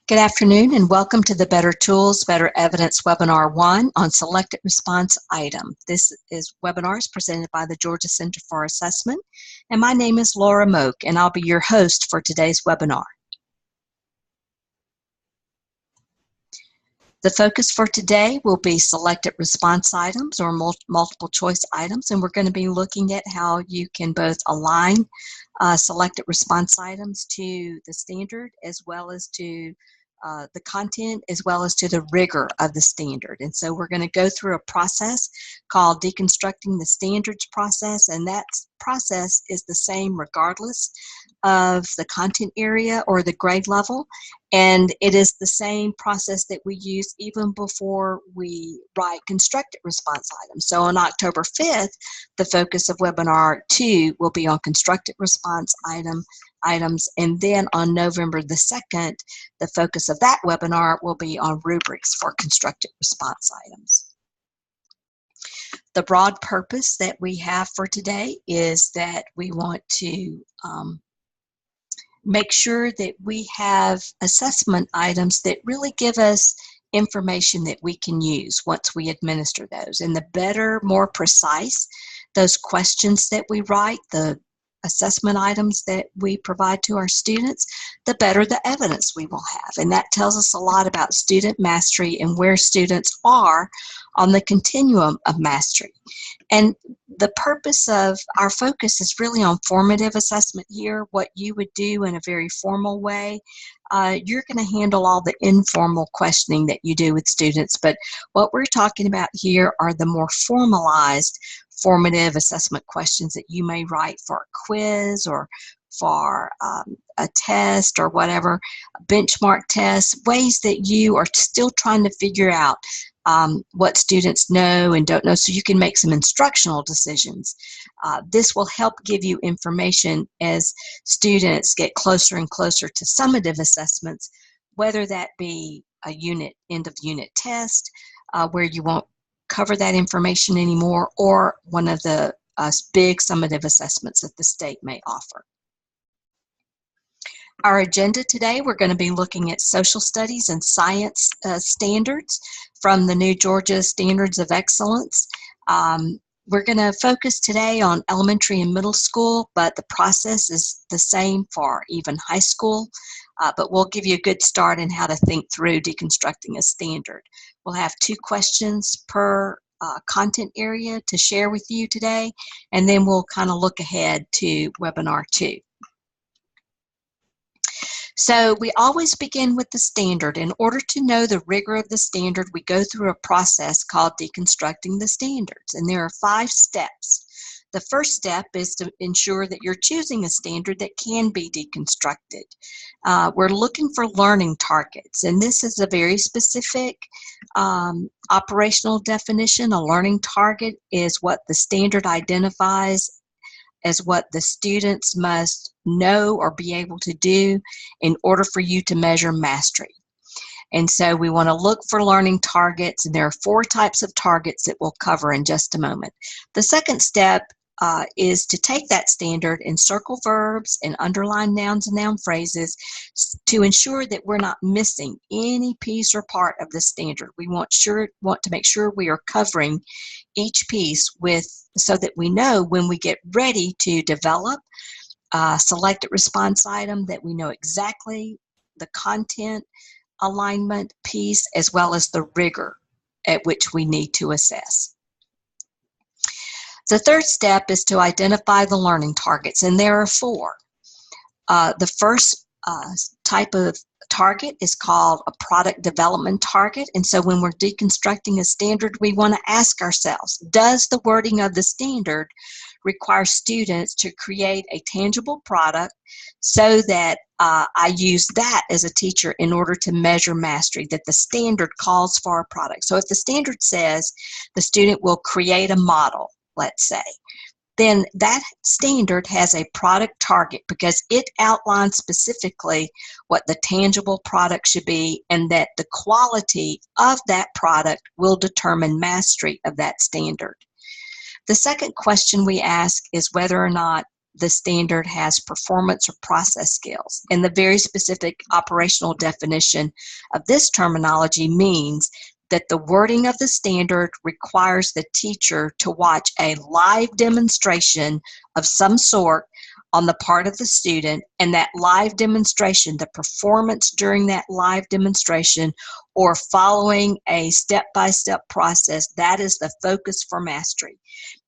Good afternoon and welcome to the Better Tools, Better Evidence Webinar 1 on Selected Response Item. This webinar is presented by the Georgia Center for Assessment, and my name is Laura Moak, and I'll be your host for today's webinar. The focus for today will be selected response items or multiple choice items, and we're going to be looking at how you can both align selected response items to the standard as well as to the content as well as to the rigor of the standard. And so we're going to go through a process called Deconstructing the Standards process, and that process is the same regardless of the content area or the grade level, and it is the same process that we use even before we write constructed response items. So on October 5th, the focus of webinar 2 will be on constructed response items, and then on November the 2nd, the focus of that webinar will be on rubrics for constructed response items. The broad purpose that we have for today is that we want to make sure that we have assessment items that really give us information that we can use once we administer those. And the better, more precise those questions that we write, the assessment items that we provide to our students, the better the evidence we will have. And that tells us a lot about student mastery and where students are on the continuum of mastery. And the purpose of our focus is really on formative assessment here, what you would do in a very formal way. You're going to handle all the informal questioning that you do with students, but what we're talking about here are the more formalized formative assessment questions that you may write for a quiz or for a test or whatever, benchmark tests, ways that you are still trying to figure out what students know and don't know so you can make some instructional decisions. This will help give you information as students get closer and closer to summative assessments, whether that be a end of unit test where you won't cover that information anymore, or one of the big summative assessments that the state may offer. Our agenda today, we're going to be looking at social studies and science standards from the new Georgia Standards of Excellence. We're going to focus today on elementary and middle school, but the process is the same for even high school. But we'll give you a good start in how to think through deconstructing a standard. We'll have 2 questions per content area to share with you today, and then we'll kind of look ahead to webinar 2. So we always begin with the standard. In order to know the rigor of the standard, we go through a process called deconstructing the standards, and there are 5 steps. The first step is to ensure that you're choosing a standard that can be deconstructed. We're looking for learning targets, and this is a very specific operational definition. A learning target is what the standard identifies as what the students must know or be able to do in order for you to measure mastery. And so we want to look for learning targets, and there are 4 types of targets that we'll cover in just a moment. The second step is to take that standard and circle verbs and underline nouns and noun phrases to ensure that we're not missing any piece or part of the standard. We want to make sure we are covering each piece so that we know when we get ready to develop a selected response item that we know exactly the content alignment piece as well as the rigor at which we need to assess. The third step is to identify the learning targets, and there are 4. The first type of target is called a product development target, and so when we're deconstructing a standard, we want to ask ourselves, does the wording of the standard require students to create a tangible product so that I use that as a teacher in order to measure mastery, that the standard calls for a product. So if the standard says the student will create a model, let's say, then that standard has a product target because it outlines specifically what the tangible product should be, and that the quality of that product will determine mastery of that standard. The second question we ask is whether or not the standard has performance or process skills. And the very specific operational definition of this terminology means that the wording of the standard requires the teacher to watch a live demonstration of some sort on the part of the student, and that live demonstration, the performance during that live demonstration, or following a step-by-step process, that is the focus for mastery.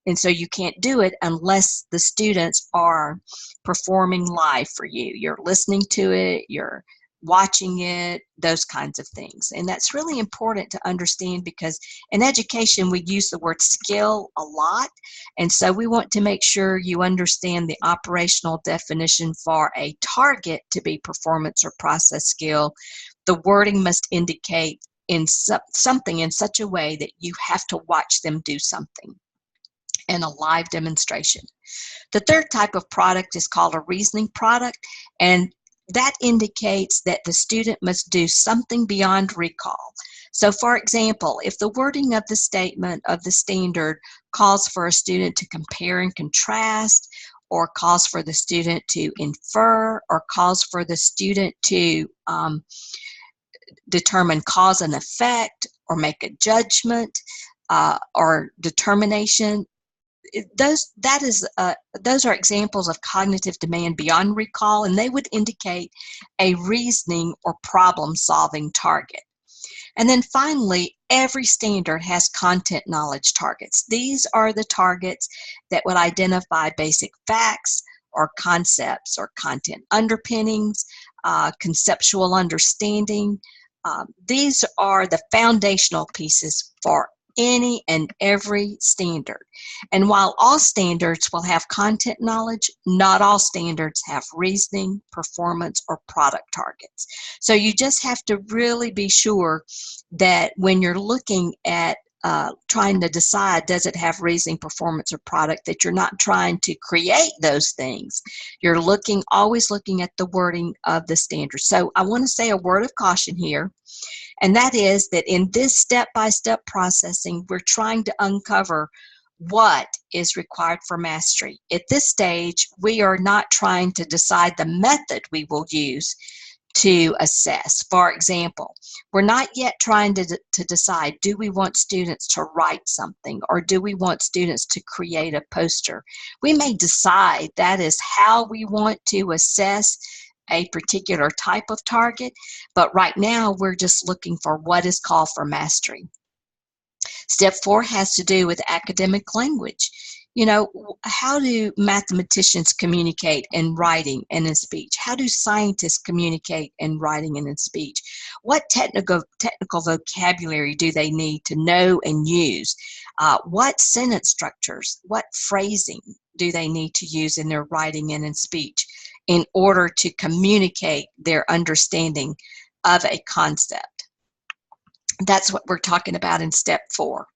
And so you can't do it unless the students are performing live for you. You're listening to it, you're watching it, those kinds of things. And that's really important to understand, because in education we use the word skill a lot, and so we want to make sure you understand the operational definition for a target to be performance or process skill. The wording must indicate something in such a way that you have to watch them do something in a live demonstration. The third type of product is called a reasoning product, and that indicates that the student must do something beyond recall. So for example, if the wording of the statement of the standard calls for a student to compare and contrast, or calls for the student to infer, or calls for the student to determine cause and effect, or make a judgment, or determination, those are examples of cognitive demand beyond recall, and they would indicate a reasoning or problem-solving target. And then finally, every standard has content knowledge targets. These are the targets that would identify basic facts or concepts or content underpinnings, conceptual understanding. These are the foundational pieces for any and every standard. And while all standards will have content knowledge, not all standards have reasoning, performance, or product targets. So you just have to really be sure that when you're looking at trying to decide, does it have reasoning, performance, or product, that you're not trying to create those things. You're always looking at the wording of the standard. So I want to say a word of caution here. And that is that in this step-by-step processing, we're trying to uncover what is required for mastery. At this stage, we are not trying to decide the method we will use to assess. For example, we're not yet trying to decide, do we want students to write something, or do we want students to create a poster? We may decide that is how we want to assess a particular type of target, but right now we're just looking for what is called for mastery. Step 4 has to do with academic language. You know, how do mathematicians communicate in writing and in speech? How do scientists communicate in writing and in speech? What technical vocabulary do they need to know and use? What sentence structures, what phrasing do they need to use in their writing and in speech in order to communicate their understanding of a concept? That's what we're talking about in step 4.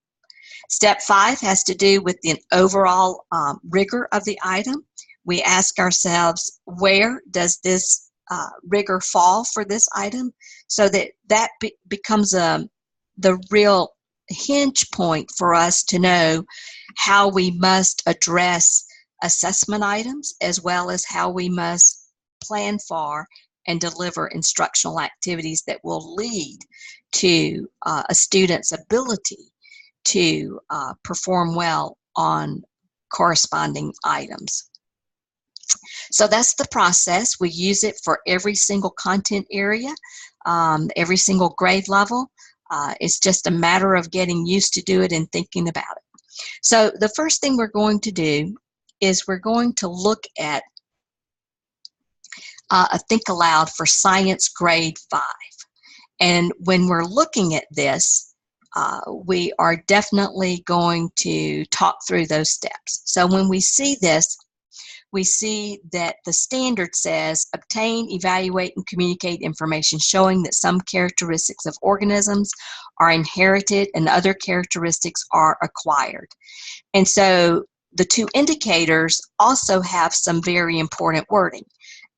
Step 5 has to do with the overall rigor of the item. We ask ourselves, where does this rigor fall for this item? So that becomes the real hinge point for us to know how we must address assessment items, as well as how we must plan for and deliver instructional activities that will lead to a student's ability to perform well on corresponding items. So that's the process. We use it for every single content area, every single grade level. It's just a matter of getting used to do it and thinking about it. So the first thing we're going to do is we're going to look at a Think Aloud for Science Grade 5. And when we're looking at this, we are definitely going to talk through those steps. So when we see this, we see that the standard says, obtain, evaluate, and communicate information showing that some characteristics of organisms are inherited and other characteristics are acquired. And so the two indicators also have some very important wording.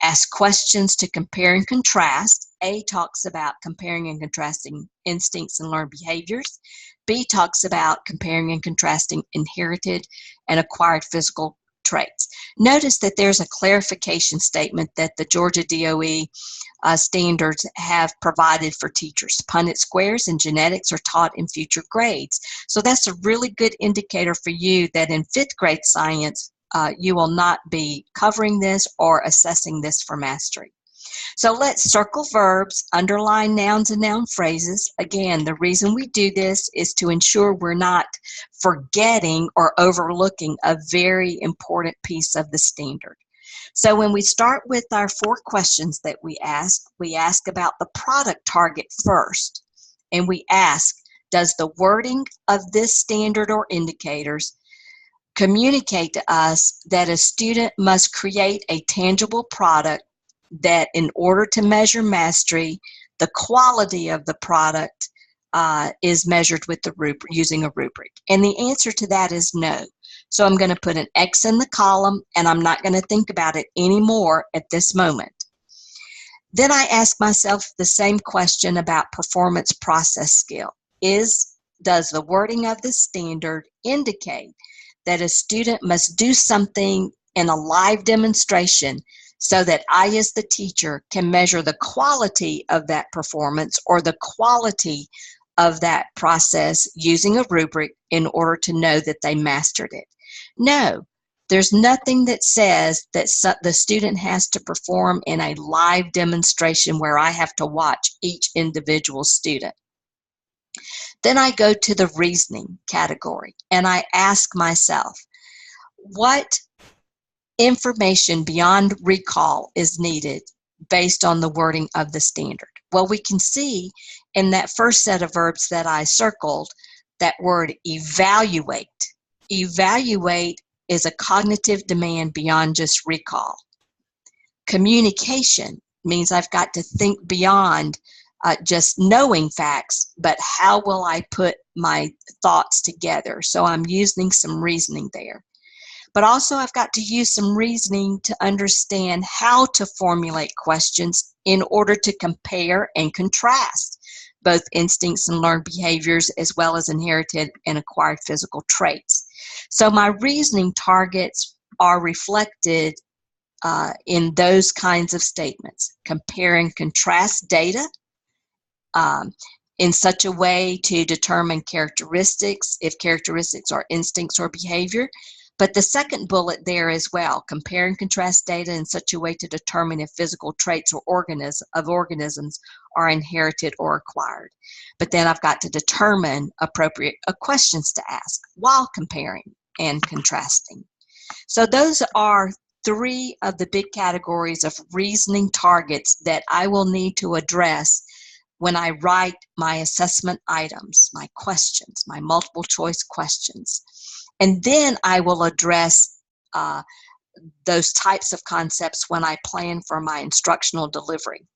Ask questions to compare and contrast. A talks about comparing and contrasting instincts and learned behaviors. B talks about comparing and contrasting inherited and acquired physical traits. Notice that there's a clarification statement that the Georgia DOE standards have provided for teachers. Punnett squares and genetics are taught in future grades. So that's a really good indicator for you that in 5th grade science, you will not be covering this or assessing this for mastery. So let's circle verbs, underline nouns and noun phrases. Again, the reason we do this is to ensure we're not forgetting or overlooking a very important piece of the standard. So when we start with our 4 questions that we ask about the product target first. And we ask, does the wording of this standard or indicators communicate to us that a student must create a tangible product that in order to measure mastery, the quality of the product is measured with the rubric, using a rubric? And the answer to that is no. So I'm going to put an X in the column, and I'm not going to think about it anymore at this moment. Then I ask myself the same question about performance process skill. Does the wording of the standard indicate that a student must do something in a live demonstration so that I, as the teacher, can measure the quality of that performance or the quality of that process using a rubric in order to know that they mastered it? No, there's nothing that says that the student has to perform in a live demonstration where I have to watch each individual student. Then I go to the reasoning category and I ask myself, what information beyond recall is needed based on the wording of the standard? Well, we can see in that first set of verbs that I circled that word evaluate. Evaluate is a cognitive demand beyond just recall. Communication means I've got to think beyond just knowing facts, but how will I put my thoughts together? So I'm using some reasoning there. But also I've got to use some reasoning to understand how to formulate questions in order to compare and contrast both instincts and learned behaviors as well as inherited and acquired physical traits. So my reasoning targets are reflected in those kinds of statements. Compare and contrast data in such a way to determine characteristics, if characteristics are instincts or behavior. But the second bullet there as well, compare and contrast data in such a way to determine if physical traits or organisms are inherited or acquired. But then I've got to determine appropriate questions to ask while comparing and contrasting. So those are 3 of the big categories of reasoning targets that I will need to address when I write my assessment items, my questions, my multiple choice questions. And then I will address those types of concepts when I plan for my instructional delivery.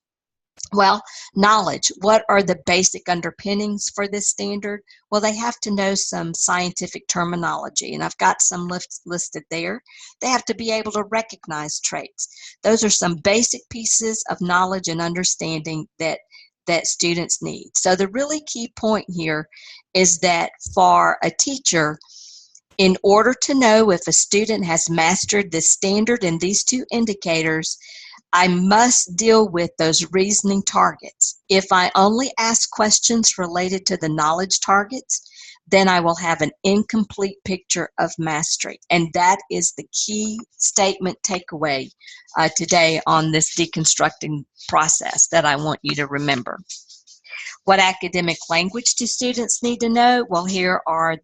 Well, knowledge. What are the basic underpinnings for this standard? Well, they have to know some scientific terminology, and I've got some listed there. They have to be able to recognize traits. Those are some basic pieces of knowledge and understanding that students need. So the really key point here is that for a teacher, in order to know if a student has mastered this standard and these 2 indicators, I must deal with those reasoning targets. If I only ask questions related to the knowledge targets, then I will have an incomplete picture of mastery. And that is the key statement takeaway today on this deconstructing process that I want you to remember. What academic language do students need to know? Well, here are,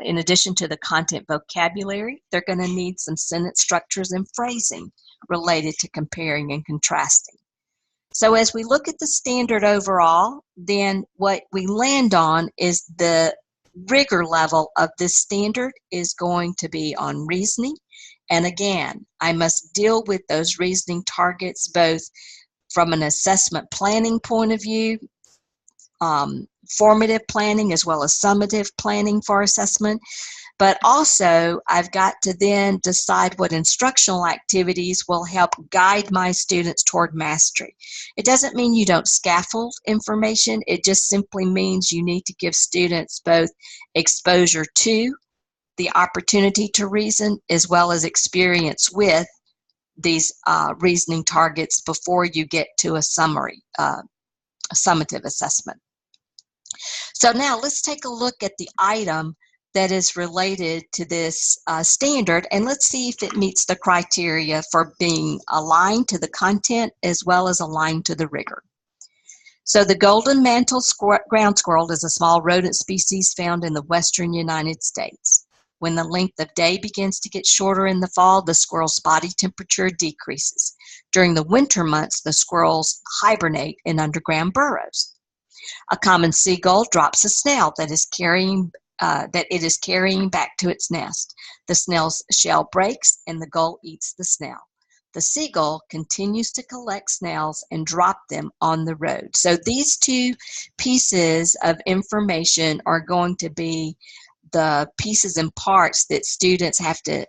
in addition to the content vocabulary, they're going to need some sentence structures and phrasing related to comparing and contrasting. So as we look at the standard overall, then what we land on is the rigor level of this standard is going to be on reasoning. And again, I must deal with those reasoning targets both from an assessment planning point of view, formative planning as well as summative planning for assessment. But also, I've got to then decide what instructional activities will help guide my students toward mastery. It doesn't mean you don't scaffold information. It just simply means you need to give students both exposure to the opportunity to reason, as well as experience with these reasoning targets before you get to a summary, a summative assessment. So now let's take a look at the item that is related to this standard, and let's see if it meets the criteria for being aligned to the content as well as aligned to the rigor. So the golden mantle ground squirrel is a small rodent species found in the western United States. When the length of day begins to get shorter in the fall, the squirrel's body temperature decreases. During the winter months, the squirrels hibernate in underground burrows. A common seagull drops a snail that it is carrying back to its nest. The snail's shell breaks and the gull eats the snail. The seagull continues to collect snails and drop them on the road. So these two pieces of information are going to be the pieces and parts that students have to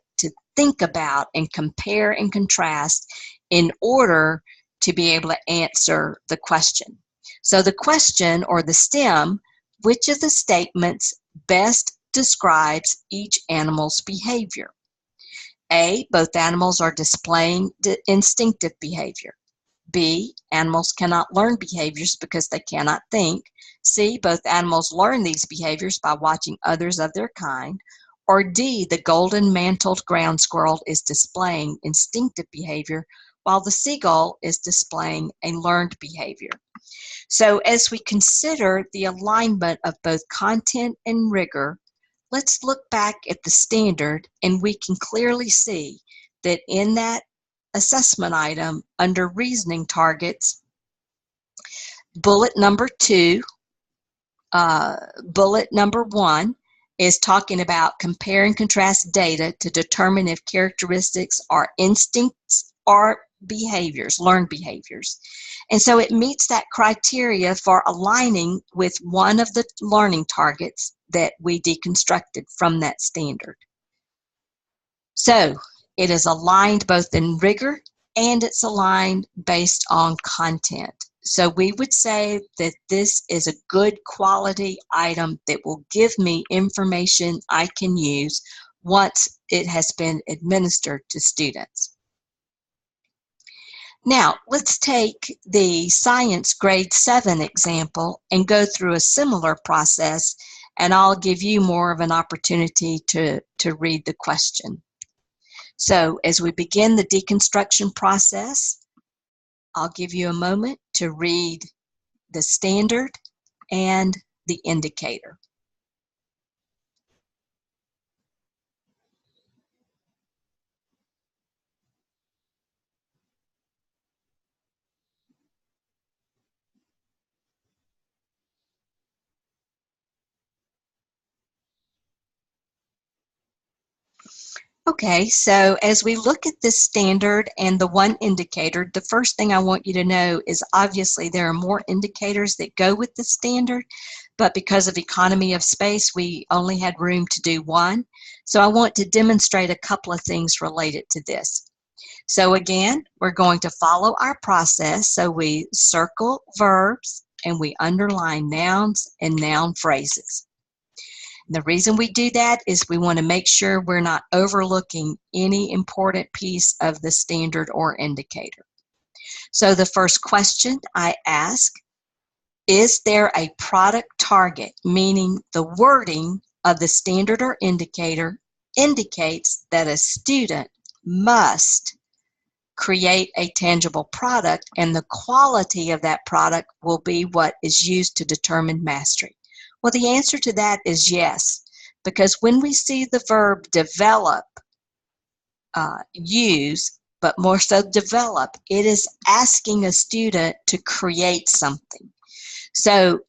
think about and compare and contrast in order to be able to answer the question. So the question, or the stem, which of the statements best describes each animal's behavior? A, both animals are displaying instinctive behavior. B, animals cannot learn behaviors because they cannot think. C, both animals learn these behaviors by watching others of their kind. Or D, the golden mantled ground squirrel is displaying instinctive behavior while the seagull is displaying a learned behavior. So as we consider the alignment of both content and rigor, let's look back at the standard, and we can clearly see that in that assessment item under reasoning targets, bullet number 2, bullet number 1 is talking about compare and contrast data to determine if characteristics are instincts or behaviors, learned behaviors. And so it meets that criteria for aligning with one of the learning targets that we deconstructed from that standard. So it is aligned both in rigor and it's aligned based on content. So we would say that this is a good quality item that will give me information I can use once it has been administered to students. Now, let's take the Science Grade 7 example and go through a similar process, and I'll give you more of an opportunity to read the question. So as we begin the deconstruction process, I'll give you a moment to read the standard and the indicator. Okay, so as we look at this standard and the one indicator, the first thing I want you to know is obviously there are more indicators that go with the standard, but because of economy of space, we only had room to do one. So I want to demonstrate a couple of things related to this. So again, we're going to follow our process. So we circle verbs and we underline nouns and noun phrases. The reason we do that is we want to make sure we're not overlooking any important piece of the standard or indicator. So the first question I ask, is there a product target? Meaning the wording of the standard or indicator indicates that a student must create a tangible product, and the quality of that product will be what is used to determine mastery. Well, the answer to that is yes, because when we see the verb develop, use, but more so develop, it is asking a student to create something. So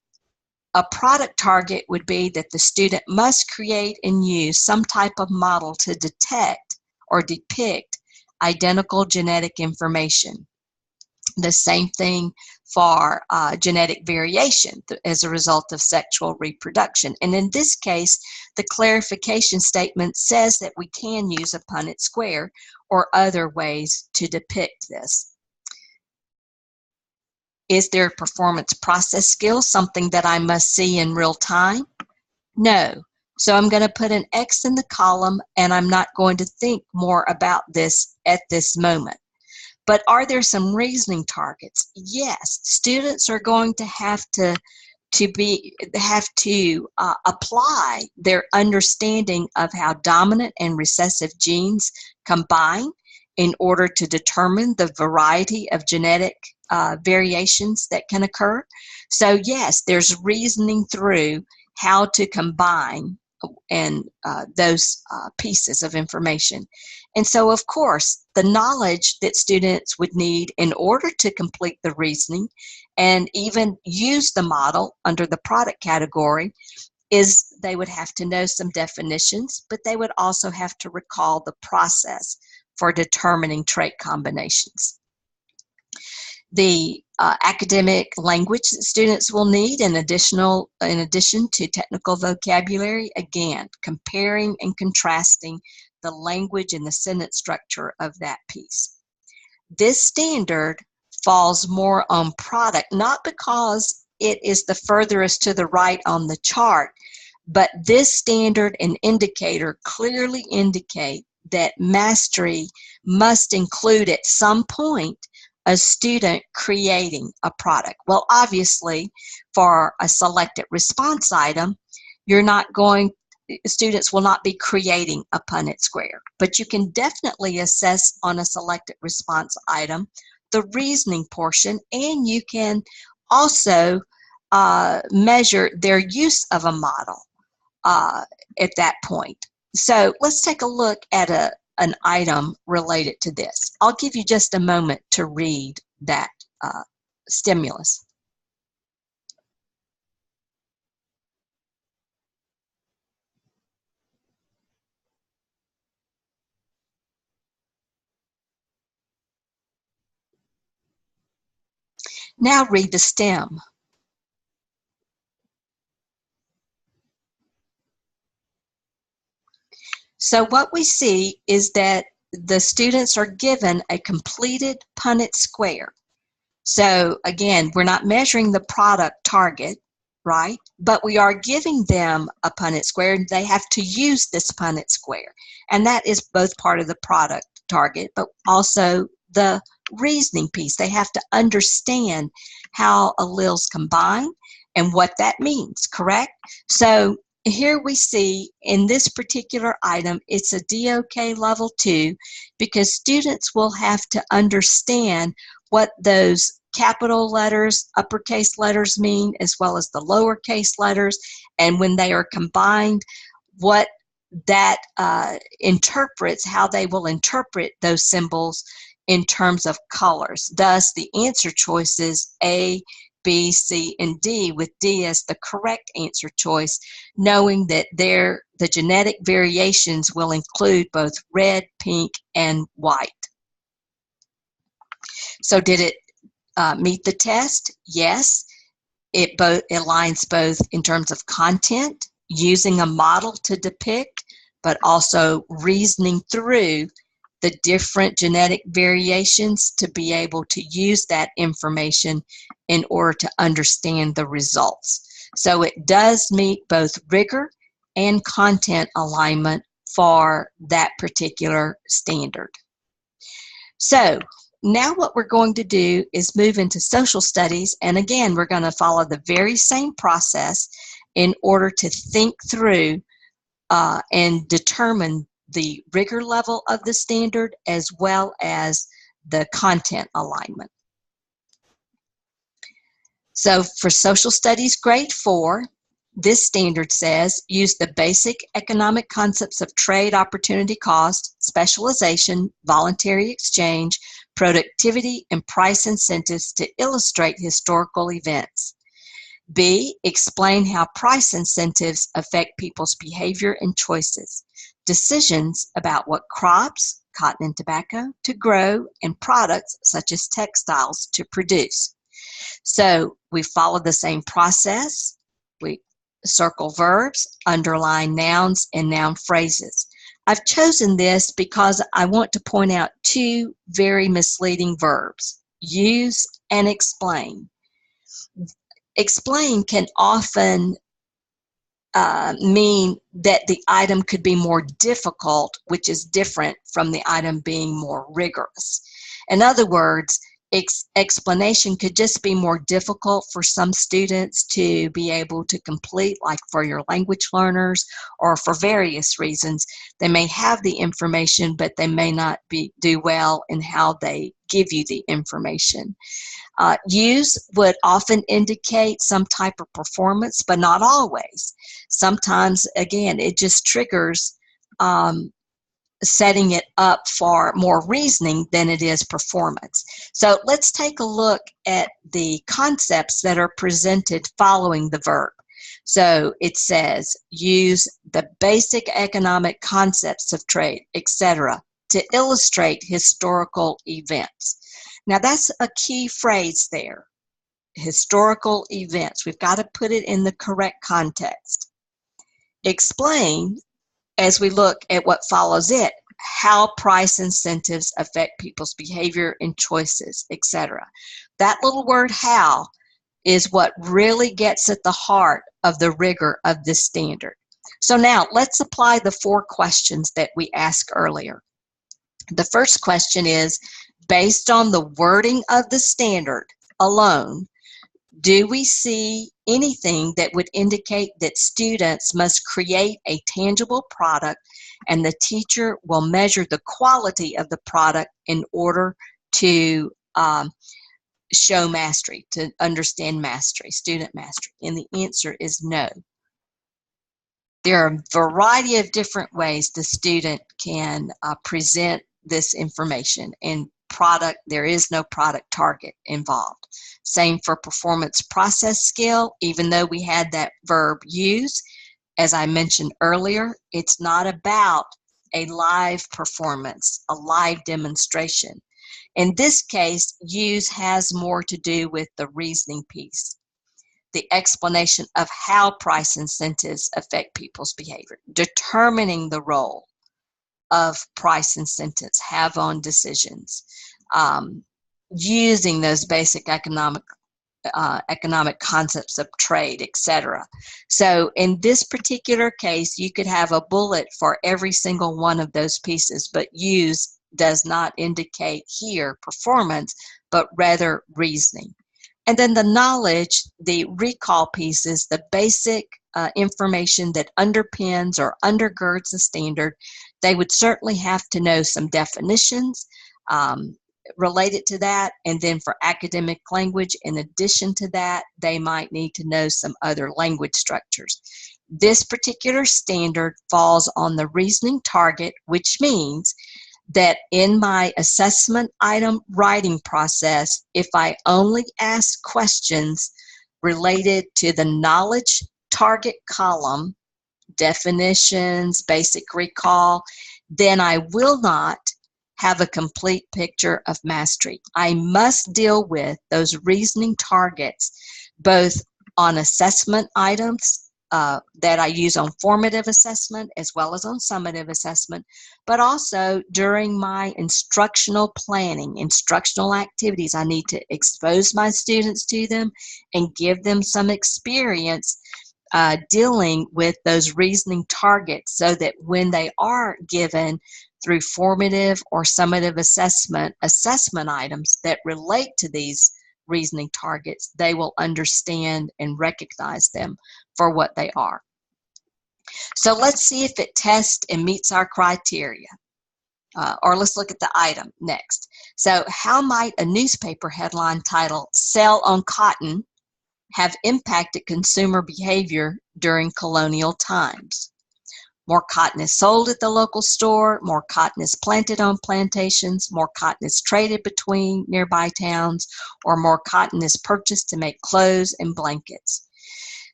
a product target would be that the student must create and use some type of model to detect or depict identical genetic information. The same thing for genetic variation as a result of sexual reproduction. And in this case, the clarification statement says that we can use a Punnett square or other ways to depict this. Is there performance process skill, something that I must see in real time? No, So I'm going to put an X in the column, and I'm not going to think more about this at this moment. But are there some reasoning targets? Yes, students are going to have to apply their understanding of how dominant and recessive genes combine in order to determine the variety of genetic variations that can occur. So yes, there's reasoning through how to combine and those pieces of information. And so, of course, the knowledge that students would need in order to complete the reasoning and even use the model under the product category is they would have to know some definitions, but they would also have to recall the process for determining trait combinations. The academic language that students will need in addition to technical vocabulary, again, comparing and contrasting the language and the sentence structure of that piece. This standard falls more on product, not because it is the furthest to the right on the chart, but this standard and indicator clearly indicate that mastery must include at some point a student creating a product. Well, obviously, for a selected response item, students will not be creating a Punnett square, but you can definitely assess on a selected response item the reasoning portion, and you can also measure their use of a model at that point. So let's take a look at an item related to this. I'll give you just a moment to read that stimulus. Now read the stem. So what we see is that the students are given a completed Punnett square. So again, we're not measuring the product target, right? But we are giving them a Punnett square, and they have to use this Punnett square. And that is both part of the product target, but also the reasoning piece. They have to understand how alleles combine and what that means, correct? So here we see in this particular item, it's a DOK level 2 because students will have to understand what those capital letters, uppercase letters mean, as well as the lowercase letters, and when they are combined, what that interprets, how they will interpret those symbols in terms of colors. Thus, the answer choices A, B, C, and D, with D as the correct answer choice, knowing that the genetic variations will include both red, pink, and white. So did it meet the test? Yes. It aligns both in terms of content, using a model to depict, but also reasoning through the different genetic variations to be able to use that information in order to understand the results. So it does meet both rigor and content alignment for that particular standard. So now what we're going to do is move into social studies, and again, we're going to follow the very same process in order to think through and determine the rigor level of the standard as well as the content alignment. So for social studies grade 4, this standard says use the basic economic concepts of trade, opportunity cost, specialization, voluntary exchange, productivity, and price incentives to illustrate historical events. B, explain how price incentives affect people's behavior and choices. Decisions about what crops, cotton and tobacco, to grow, and products such as textiles to produce. So we follow the same process. We circle verbs, underline nouns, and noun phrases. I've chosen this because I want to point out two very misleading verbs, use and explain. Explain can often mean that the item could be more difficult, which is different from the item being more rigorous. In other words, explanation could just be more difficult for some students to be able to complete, like for your language learners, or for various reasons. They may have the information, but they may not do well in how they give you the information. Use would often indicate some type of performance, but not always. Sometimes, again, it just triggers setting it up for more reasoning than it is performance. So let's take a look at the concepts that are presented following the verb. So it says, use the basic economic concepts of trade, etc., to illustrate historical events. Now that's a key phrase there, historical events. We've got to put it in the correct context. Explain, as we look at what follows it, how price incentives affect people's behavior and choices, etc. That little word how is what really gets at the heart of the rigor of this standard. So now let's apply the 4 questions that we asked earlier. The first question is, based on the wording of the standard alone, do we see anything that would indicate that students must create a tangible product and the teacher will measure the quality of the product in order to show mastery, to understand mastery, student mastery? And the answer is no. There are a variety of different ways the student can present this information, and product, there is no product target involved. Same for performance process skill. Even though we had that verb use, as I mentioned earlier, it's not about a live performance, a live demonstration. In this case, use has more to do with the reasoning piece, the explanation of how price incentives affect people's behavior, determining the role of price incentives have on decisions, using those basic economic concepts of trade, etc. So in this particular case, you could have a bullet for every single one of those pieces, but use does not indicate here performance, but rather reasoning. And then the knowledge, the recall pieces, the basic information that underpins or undergirds the standard. They would certainly have to know some definitions related to that, and then for academic language, in addition to that, they might need to know some other language structures. This particular standard falls on the reasoning target, which means that in my assessment item writing process, if I only ask questions related to the knowledge target column, definitions, basic recall, then I will not have a complete picture of mastery. I must deal with those reasoning targets both on assessment items that I use on formative assessment as well as on summative assessment, but also during my instructional planning, instructional activities. I need to expose my students to them and give them some experience dealing with those reasoning targets so that when they are given through formative or summative assessment items that relate to these reasoning targets, they will understand and recognize them for what they are. So let's see if it tests and meets our criteria. Or let's look at the item next. So how might a newspaper headline titled "Sell on Cotton" have impacted consumer behavior during colonial times? More cotton is sold at the local store, more cotton is planted on plantations, more cotton is traded between nearby towns, or more cotton is purchased to make clothes and blankets.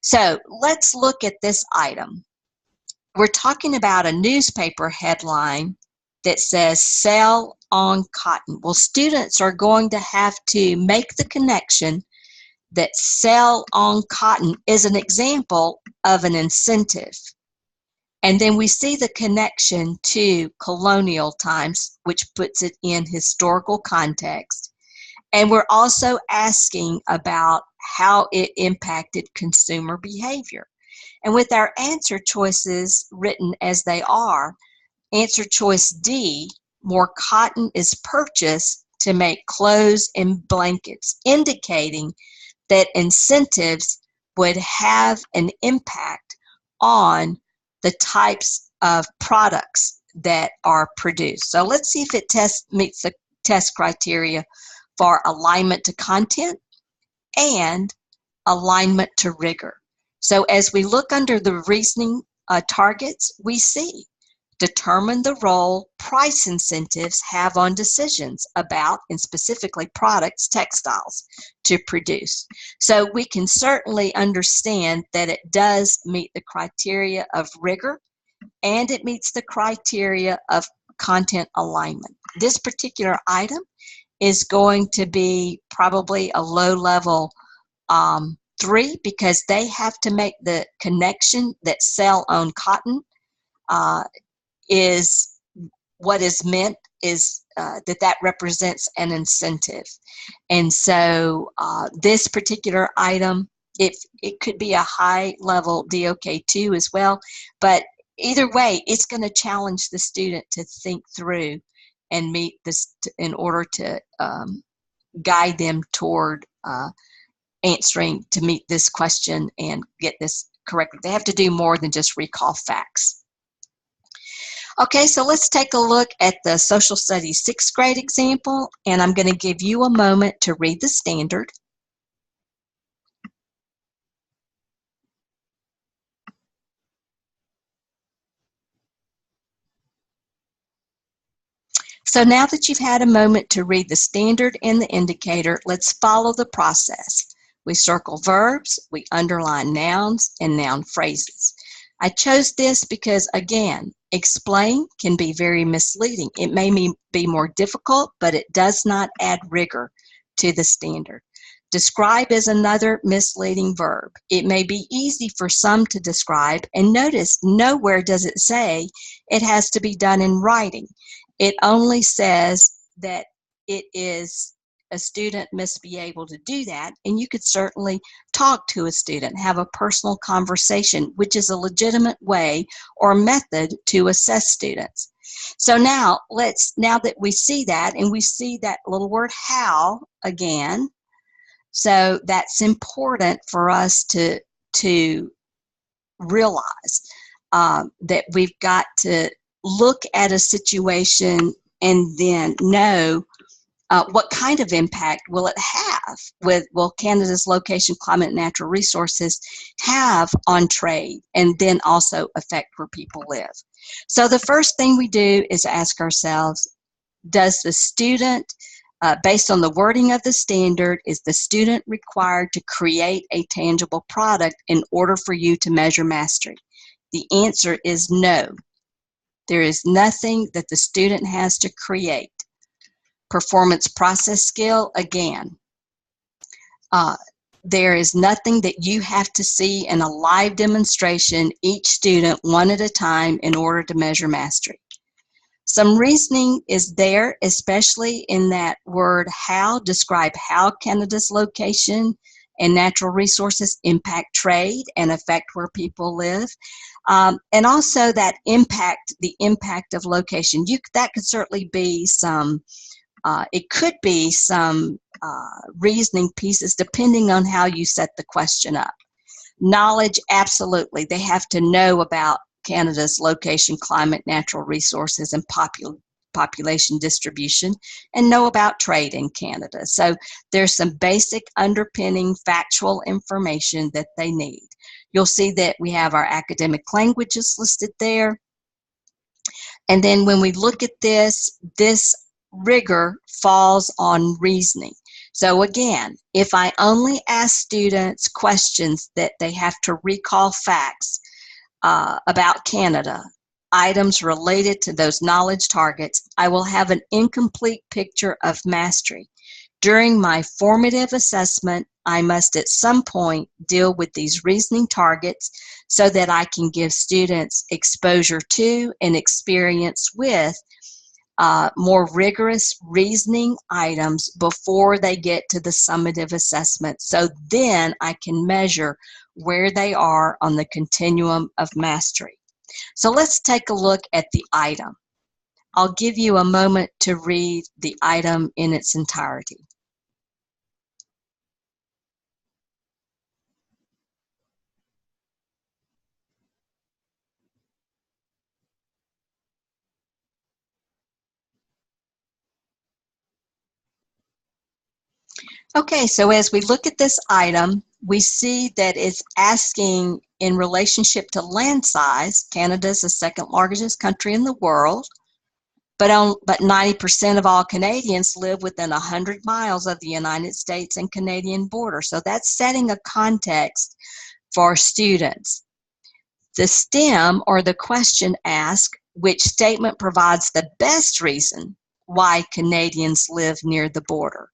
So let's look at this item. We're talking about a newspaper headline that says "Sell on Cotton." Well, students are going to have to make the connection that sell on cotton is an example of an incentive. And then we see the connection to colonial times, which puts it in historical context. And we're also asking about how it impacted consumer behavior. And with our answer choices written as they are, answer choice D, more cotton is purchased to make clothes and blankets, indicating that incentives would have an impact on the types of products that are produced. So let's see if it meets the test criteria for alignment to content and alignment to rigor. So as we look under the reasoning targets, we see determine the role price incentives have on decisions about, and specifically products, textiles, to produce. So we can certainly understand that it does meet the criteria of rigor and it meets the criteria of content alignment. This particular item is going to be probably a low level 3 because they have to make the connection that sell-owned cotton is what is meant is that represents an incentive. And so this particular item, it could be a high level DOK2 as well, but either way, it's going to challenge the student to think through and meet this in order to guide them toward answering to meet this question and get this correct. They have to do more than just recall facts. Okay, so let's take a look at the Social Studies 6th grade example, and I'm going to give you a moment to read the standard. So now that you've had a moment to read the standard and the indicator, let's follow the process. We circle verbs, we underline nouns and noun phrases. I chose this because, again, explain can be very misleading. It may be more difficult, but it does not add rigor to the standard. Describe is another misleading verb. It may be easy for some to describe, and notice nowhere does it say it has to be done in writing. It only says that it is a student must be able to do that, and you could certainly talk to a student, have a personal conversation, which is a legitimate way or method to assess students. So now that we see that, and we see that little word how again, so that's important for us to realize that we've got to look at a situation and then know what kind of impact will it have will Canada's location, climate, and natural resources have on trade, and then also affect where people live. So the first thing we do is ask ourselves, does the student, based on the wording of the standard, is the student required to create a tangible product in order for you to measure mastery? The answer is no. There is nothing that the student has to create. Performance process skill, again, there is nothing that you have to see in a live demonstration, each student one at a time, in order to measure mastery. Some reasoning is there, especially in that word how. Describe how Canada's location and natural resources impact trade and affect where people live. And also that impact, the impact of location. That could certainly be some it could be some reasoning pieces depending on how you set the question up. Knowledge, absolutely. They have to know about Canada's location, climate, natural resources, and population distribution, and know about trade in Canada. So there's some basic underpinning factual information that they need. You'll see that we have our academic languages listed there. And then when we look at this rigor falls on reasoning. So again, if I only ask students questions that they have to recall facts about Canada, items related to those knowledge targets, I will have an incomplete picture of mastery. During my formative assessment, I must at some point deal with these reasoning targets so that I can give students exposure to and experience with more rigorous reasoning items before they get to the summative assessment. So then I can measure where they are on the continuum of mastery. So let's take a look at the item. I'll give you a moment to read the item in its entirety. Okay, so as we look at this item, we see that it's asking in relationship to land size. Canada's the second largest country in the world, but 90% of all Canadians live within 100 miles of the United States and Canadian border. So that's setting a context for students. The STEM, or the question asks, which statement provides the best reason why Canadians live near the border?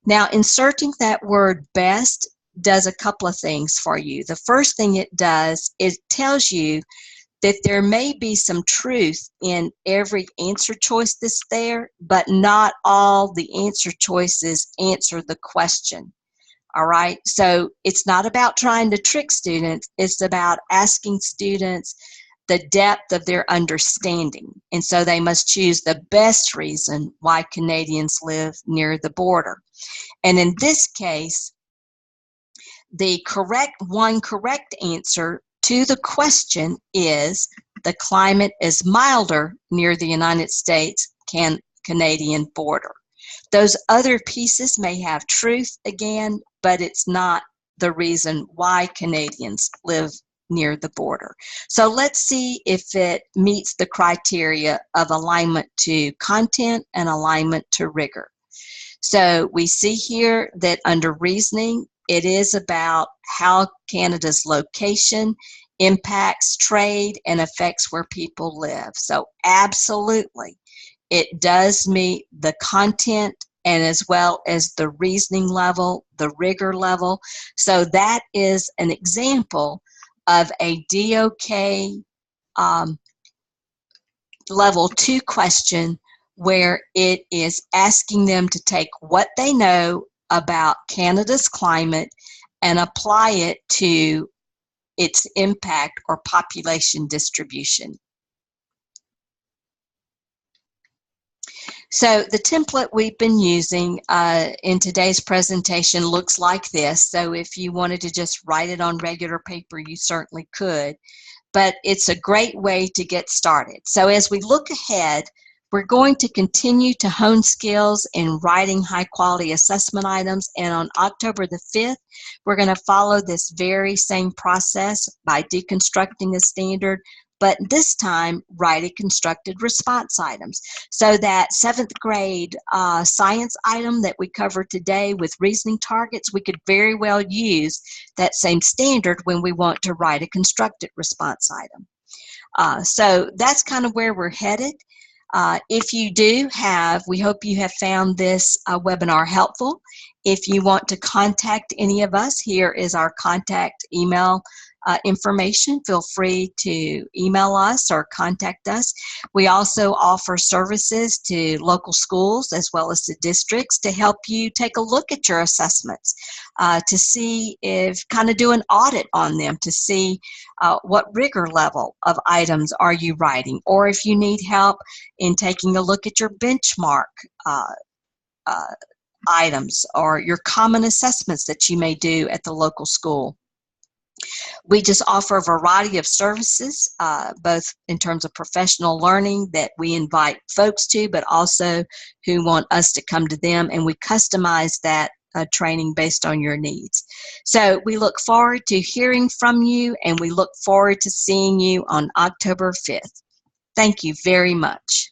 Now, inserting that word best does a couple of things for you. The first thing it does, it tells you that there may be some truth in every answer choice that's there, but not all the answer choices answer the question. All right, so it's not about trying to trick students, it's about asking students the depth of their understanding. And so they must choose the best reason why Canadians live near the border. And in this case, the correct answer to the question is the climate is milder near the United States Canadian border. Those other pieces may have truth again, but it's not the reason why Canadians live near the border. So let's see if it meets the criteria of alignment to content and alignment to rigor. So we see here that under reasoning, it is about how Canada's location impacts trade and affects where people live. So absolutely, it does meet the content and as well as the reasoning level, the rigor level. So that is an example of a DOK level 2 question where it is asking them to take what they know about Canada's climate and apply it to its impact or population distribution. So the template we've been using in today's presentation looks like this. So if you wanted to just write it on regular paper, you certainly could. But it's a great way to get started. So as we look ahead, we're going to continue to hone skills in writing high-quality assessment items, and on October the 5th, we're going to follow this very same process by deconstructing a standard, but this time write a constructed response items. So that 7th grade science item that we covered today with reasoning targets, we could very well use that same standard when we want to write a constructed response item. So that's kind of where we're headed. If you do have, we hope you have found this webinar helpful. If you want to contact any of us, here is our contact email information. Feel free to email us or contact us. We also offer services to local schools as well as to districts to help you take a look at your assessments, to see if, kind of do an audit on them to see what rigor level of items are you writing, or if you need help in taking a look at your benchmark items or your common assessments that you may do at the local school. We just offer a variety of services, both in terms of professional learning that we invite folks to, but also who want us to come to them, and we customize that training based on your needs. So we look forward to hearing from you, and we look forward to seeing you on October 5th. Thank you very much.